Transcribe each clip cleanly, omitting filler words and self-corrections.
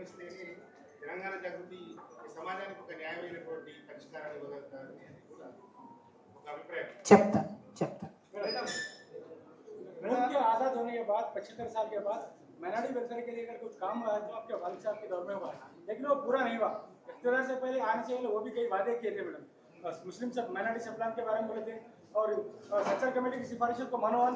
పరిష్కరిస్తేనే తెలంగాణ జాగృతి సమాజానికి ఒక న్యాయమైనటువంటి పరిష్కారాన్ని ఇవ్వగలుగుతారు కూడా ఒక అభిప్రాయం. చెప్తాను. मुल्क के आज़ाद होने के बाद 75 साल के बाद माइनॉरिटी वेलफेयर के लिए अगर कुछ काम हुआ है तो आपके वालिद साहब के दौर में हुआ, लेकिन वो पूरा नहीं हुआ। इख्तियार से पहले आने से पहले वो भी कई वादे किए थे मैडम। मुस्लिम सब माइनॉरिटी सब प्लान के बारे में बोले थे और सच्चर कमेटी की सिफारिशों को मनोवन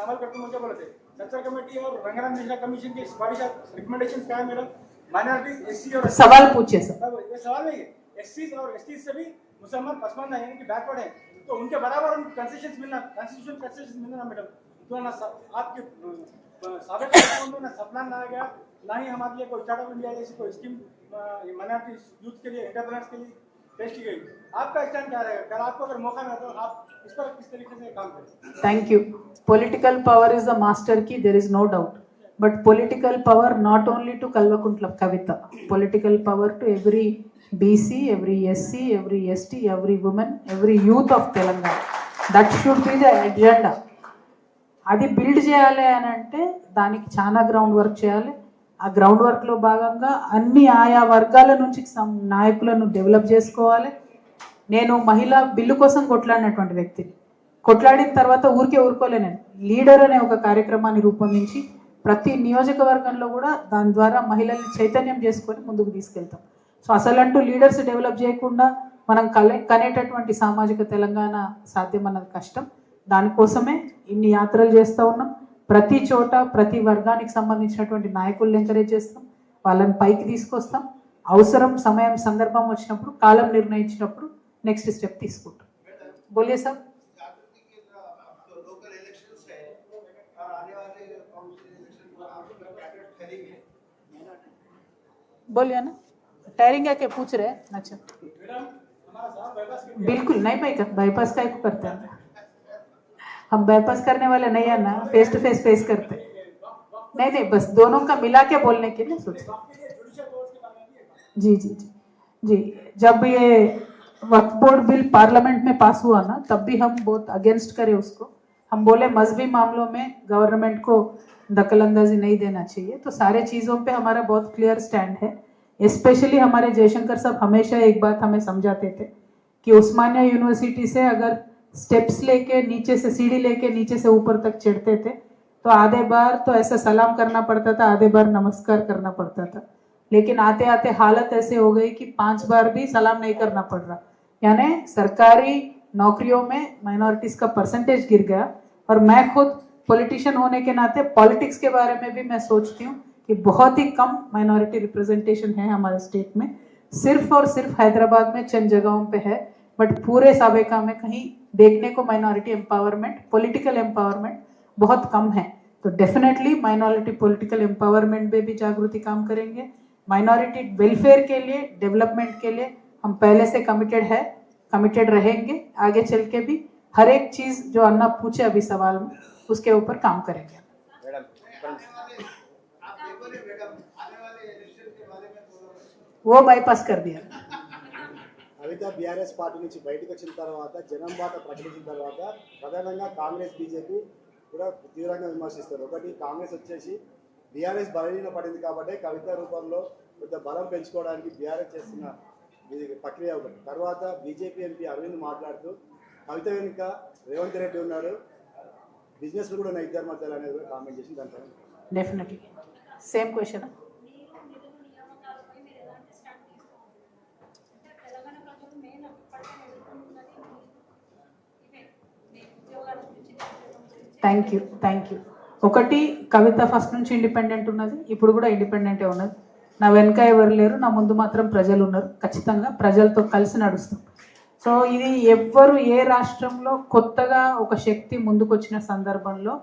अमल करते मुझे बोले थे। सच्चर कमेटी और रंगनाथ मिश्रा कमीशन की सिफारिश रिकमेंडेशन क्या है मैडम? माइनॉरिटी एससी और सवाल पूछिए सर। ये सवाल नहीं है, एससी और एसटी से भी मुसलमान पसमानदा यानी कि बैकवर्ड है, तो उनके बराबर उनको कंसेशन मिलना, कॉन्स्टिट्यूशन कंसेशन मिलना मैडम। तो ना आपके साबिक में ना सपना ना आ गया, ना ही हमारे लिए कोई स्टार्टअप इंडिया जैसी कोई स्कीम माइनॉरिटी यूथ के लिए, एंटरप्रेन्योर्स के लिए पेश की गई। आपका स्टैंड क्या रहेगा? कल आपको अगर मौका मिला तो आप इस पर किस तरीके से काम करें? Thank you. Political power is the master key, there is no doubt. But political power not only to Kalvakuntla Kavita, political power to every BC, every SC, every ST, every woman, every youth of Telangana. That should be the agenda. అది build చేయాలి అని అంటే దానికి చాలా ground work చేయాలి. ఆ ground వర్క్లో భాగంగా అన్ని ఆయా వర్గాల నుంచి నాయకులను డెవలప్ చేసుకోవాలి. నేను మహిళా బిల్లు కోసం కొట్లాడినటువంటి వ్యక్తిని. కొట్లాడిన తర్వాత ఊరుకోలే, నేను లీడర్ అనే ఒక కార్యక్రమాన్ని రూపొందించి ప్రతి నియోజకవర్గంలో కూడా దాని ద్వారా మహిళల్ని చైతన్యం చేసుకొని ముందుకు తీసుకెళ్తాం. సో అసలంటూ లీడర్స్ డెవలప్ చేయకుండా మనం కనేటటువంటి సామాజిక తెలంగాణ సాధ్యం అన్నది కష్టం. దానికోసమే ఇన్ని యాత్రలు చేస్తూ ఉన్నాం. ప్రతి చోట ప్రతి వర్గానికి సంబంధించినటువంటి నాయకులను ఎంకరేజ్ చేస్తాం, వాళ్ళని పైకి తీసుకొస్తాం. అవసరం సమయం సందర్భం వచ్చినప్పుడు కాలం నిర్ణయించినప్పుడు నెక్స్ట్ స్టెప్ తీసుకుంటాం. बोलिए साहब। बोलिए ना, टायरिंग क्या पूछ रहे हैं? अच्छा बिल्कुल नहीं भाई, बाईपास का को करते हैं हम, बाईपास करने वाले नहीं है ना, फेस टू फेस करते नहीं, बस दोनों का मिला के बोलने के लिए सोच। जी जी जी जी, जब ये वक्फ बोर्ड बिल पार्लियामेंट में पास हुआ ना, तब भी हम बहुत अगेंस्ट करे उसको। हम बोले मजहबी मामलों में गवर्नमेंट को दखलंदाजी नहीं देना चाहिए। तो सारे चीज़ों पे हमारा बहुत क्लियर स्टैंड है। स्पेशली हमारे जयशंकर साहब हमेशा एक बात हमें समझाते थे कि उस्मानिया यूनिवर्सिटी से अगर स्टेप्स लेके नीचे से सीढ़ी लेके नीचे से ऊपर तक चढ़ते थे तो आधे बार तो ऐसा सलाम करना पड़ता था, आधे बार नमस्कार करना पड़ता था। लेकिन आते आते हालत ऐसे हो गई कि 5 बार भी सलाम नहीं करना पड़ रहा। यानी सरकारी नौकरियों में माइनॉरिटीज़ का परसेंटेज गिर गया। और मैं खुद पॉलिटिशियन होने के नाते पॉलिटिक्स के बारे में भी मैं सोचती हूँ कि बहुत ही कम माइनॉरिटी रिप्रेजेंटेशन है हमारे स्टेट में। सिर्फ और सिर्फ हैदराबाद में चंद जगहों पे है, बट पूरे साबेका में कहीं देखने को माइनॉरिटी एम्पावरमेंट, पॉलिटिकल एम्पावरमेंट बहुत कम है। तो डेफिनेटली माइनॉरिटी पॉलिटिकल एम्पावरमेंट में भी जागृति काम करेंगे। माइनॉरिटी वेलफेयर के लिए, डेवलपमेंट के लिए हम पहले से कमिटेड रहेंगे। आगे चल के भी हर एक चीज़ जो अन्ना पूछे अभी सवाल में, उसके ऊपर काम करेंगे। वो बाईपास कर दिया। కవిత బీఆర్ఎస్ పార్టీ నుంచి బయటకు వచ్చిన తర్వాత జనం బాట ప్రకటించిన తర్వాత ప్రధానంగా కాంగ్రెస్ బీజేపీ కూడా తీవ్రంగా విమర్శిస్తారు. ఒకటి, కాంగ్రెస్ వచ్చేసి బీఆర్ఎస్ బలహీన పడింది కాబట్టి కవిత రూపంలో కొంత బలం పెంచుకోవడానికి బీఆర్ఎస్ చేస్తున్న ప్రక్రియ ఒకటి. తర్వాత బీజేపీ ఎంపీ అరవింద్ మాట్లాడుతూ కవిత వెనుక రేవంత్ రెడ్డి ఉన్నాడు, బిజినెస్ కూడా ఉన్న ఇద్దరు మధ్యలో అనేది కూడా కామెంట్ చేసి దాంట్లో definitely same question. Thank you ఒకటి, కవిత ఫస్ట్ నుంచి ఇండిపెండెంట్ ఉన్నది, ఇప్పుడు కూడా ఇండిపెండెంటే ఉన్నది. నా వెనుక ఎవరు లేరు, నా ముందు మాత్రం ప్రజలు ఉన్నారు. ఖచ్చితంగా ప్రజలతో కలిసి నడుస్తాం. సో ఇది ఎవ్వరు ఏ రాష్ట్రంలో కొత్తగా ఒక శక్తి ముందుకు వచ్చిన సందర్భంలో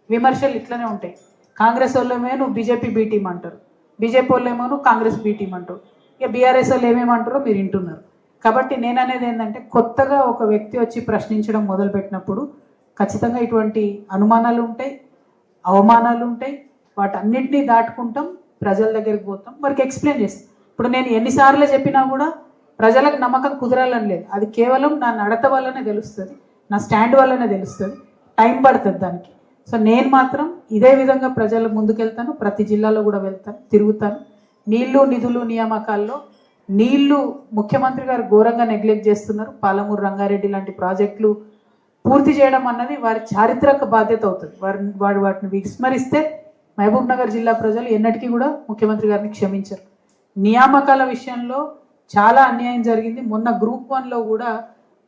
విమర్శలు ఇట్లనే ఉంటాయి. కాంగ్రెస్ వాళ్ళేమో నువ్వు బీజేపీ బీ టీం అంటారు, బీజేపీ వాళ్ళేమో నువ్వు కాంగ్రెస్ బీ టీం అంటారు, ఇక బీఆర్ఎస్ వాళ్ళు ఏమేమంటారో మీరు వింటున్నారు. కాబట్టి నేను అనేది ఏంటంటే, కొత్తగా ఒక వ్యక్తి వచ్చి ప్రశ్నించడం మొదలుపెట్టినప్పుడు ఖచ్చితంగా ఇటువంటి అనుమానాలు ఉంటాయి, అవమానాలు ఉంటాయి. వాటన్నిటినీ దాటుకుంటాం, ప్రజల దగ్గరికి పోతాం, వారికి ఎక్స్ప్లెయిన్ చేస్తాం. ఇప్పుడు నేను ఎన్నిసార్లు చెప్పినా కూడా ప్రజలకు నమ్మకం కుదరాలని లేదు. అది కేవలం నా నడత వల్లనే తెలుస్తుంది, నా స్టాండ్ వల్లనే తెలుస్తుంది. టైం పడుతుంది దానికి. సో నేను మాత్రం ఇదే విధంగా ప్రజల ముందుకెళ్తాను, ప్రతి జిల్లాలో కూడా వెళ్తాను, తిరుగుతాను. నీళ్లు నిధులు నియామకాల్లో నీళ్లు ముఖ్యమంత్రి గారు ఘోరంగా నెగ్లెక్ట్ చేస్తున్నారు. పాలమూరు రంగారెడ్డి లాంటి ప్రాజెక్టులు పూర్తి చేయడం అన్నది వారి చారిత్రక బాధ్యత అవుతుంది. వాటిని విస్మరిస్తే మహబూబ్ నగర్ జిల్లా ప్రజలు ఎన్నటికీ కూడా ముఖ్యమంత్రి గారిని క్షమించరు. నియామకాల విషయంలో చాలా అన్యాయం జరిగింది. మొన్న గ్రూప్ 1లో కూడా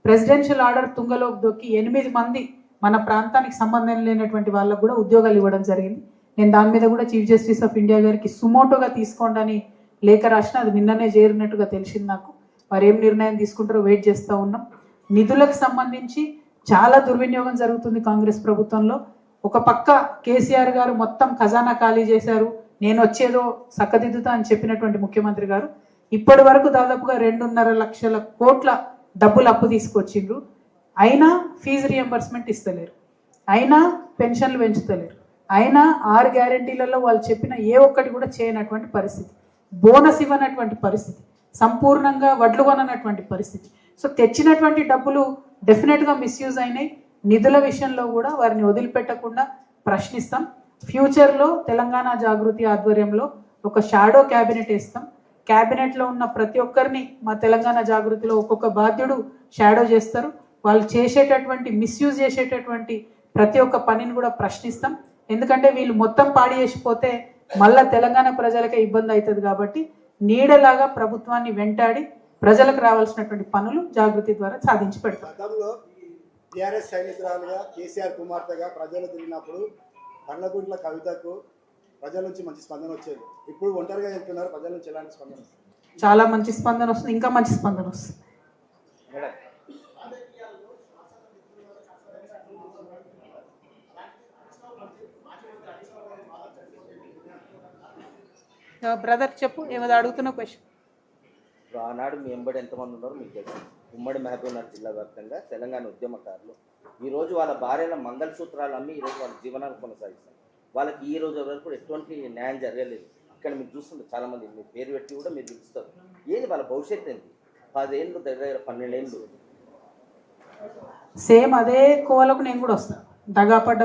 ప్రెసిడెన్షియల్ ఆర్డర్ తుంగలోకి దొక్కి 8 మంది మన ప్రాంతానికి సంబంధం లేనటువంటి వాళ్ళకు కూడా ఉద్యోగాలు ఇవ్వడం జరిగింది. నేను దాని మీద కూడా చీఫ్ జస్టిస్ ఆఫ్ ఇండియా గారికి సుమోటోగా తీసుకోండి అని లేఖ రాసిన, అది నిన్ననే చేరినట్టుగా తెలిసింది నాకు. వారు ఏం నిర్ణయం తీసుకుంటారో వెయిట్ చేస్తూ ఉన్నాం. నిధులకు సంబంధించి చాలా దుర్వినియోగం జరుగుతుంది కాంగ్రెస్ ప్రభుత్వంలో. ఒక పక్క కేసీఆర్ గారు మొత్తం ఖజానా ఖాళీ చేశారు, నేను వచ్చేదో సక్కదిద్దుతా అని చెప్పినటువంటి ముఖ్యమంత్రి గారు ఇప్పటి వరకు దాదాపుగా 2.5 లక్షల కోట్ల డబ్బులు అప్పు తీసుకొచ్చిండ్రు. అయినా ఫీజు రియంబర్స్మెంట్ ఇస్తలేరు, అయినా పెన్షన్లు పెంచుతలేరు, అయినా 6 గ్యారెంటీలలో వాళ్ళు చెప్పిన ఏ ఒక్కటి కూడా చేయనటువంటి పరిస్థితి, బోనస్ ఇవ్వనటువంటి పరిస్థితి, సంపూర్ణంగా వడ్లు కొననటువంటి పరిస్థితి. సో తెచ్చినటువంటి డబ్బులు డెఫినెట్గా మిస్యూజ్ అయినాయి. నిధుల విషయంలో కూడా వారిని వదిలిపెట్టకుండా ప్రశ్నిస్తాం. ఫ్యూచర్లో తెలంగాణ జాగృతి ఆధ్వర్యంలో ఒక షాడో క్యాబినెట్ వేస్తాం. క్యాబినెట్లో ఉన్న ప్రతి ఒక్కరిని మా తెలంగాణ జాగృతిలో ఒక్కొక్క బాధ్యుడు షాడో చేస్తారు. వాళ్ళు చేసేటటువంటి మిస్యూజ్ చేసేటటువంటి ప్రతి ఒక్క పనిని కూడా ప్రశ్నిస్తాం. ఎందుకంటే వీళ్ళు మొత్తం పాడి చేసిపోతే మళ్ళా తెలంగాణ ప్రజలకే ఇబ్బంది అవుతుంది. కాబట్టి నీడలాగా ప్రభుత్వాన్ని వెంటాడి ప్రజలకు రావాల్సినటువంటి పనులు జాగృతి ద్వారా సాధించి పెడతాం. గతంలో టీఆర్ఎస్ సైనికురాలుగా కేసీఆర్ కుమార్తెగా ప్రజలు తిరిగినప్పుడు పండ్లగుంట్ల కవితకు ప్రజల నుంచి మంచి స్పందన వచ్చేది. ఇప్పుడు ఒంటరిగా వెళ్తున్నారు, ప్రజల నుంచి ఎలాంటి స్పందన వస్తుంది? చాలా మంచి స్పందన వస్తుంది, ఇంకా మంచి స్పందన వస్తుంది. బ్రదర్ చెప్పు, ఏమో అడుగుతున్న క్వశ్చన్. ఇప్పుడు ఆనాడు మీ ఎంబడి ఎంతమంది ఉన్నారో మీకు తెలుసు. ఉమ్మడి మహబూబ్నగర్ జిల్లా వ్యాప్తంగా తెలంగాణ ఉద్యమకారులు ఈరోజు వాళ్ళ భార్యల మంగళసూత్రాలు అమ్మి ఈరోజు వాళ్ళ జీవనాన్ని కొనసాగిస్తారు. వాళ్ళకి ఈ రోజు వరకు ఎటువంటి న్యాయం జరగలేదు. ఇక్కడ మీరు చూస్తుంటారు చాలామంది మీ పేరు పెట్టి కూడా మీరు పిలుస్తారు. ఏది వాళ్ళ భవిష్యత్తు ఏంటి? 10 ఏళ్ళు దగ్గర 12 ఏళ్ళు సేమ్ అదే కోవలకు నేను కూడా వస్తాను. దగాపడ్డ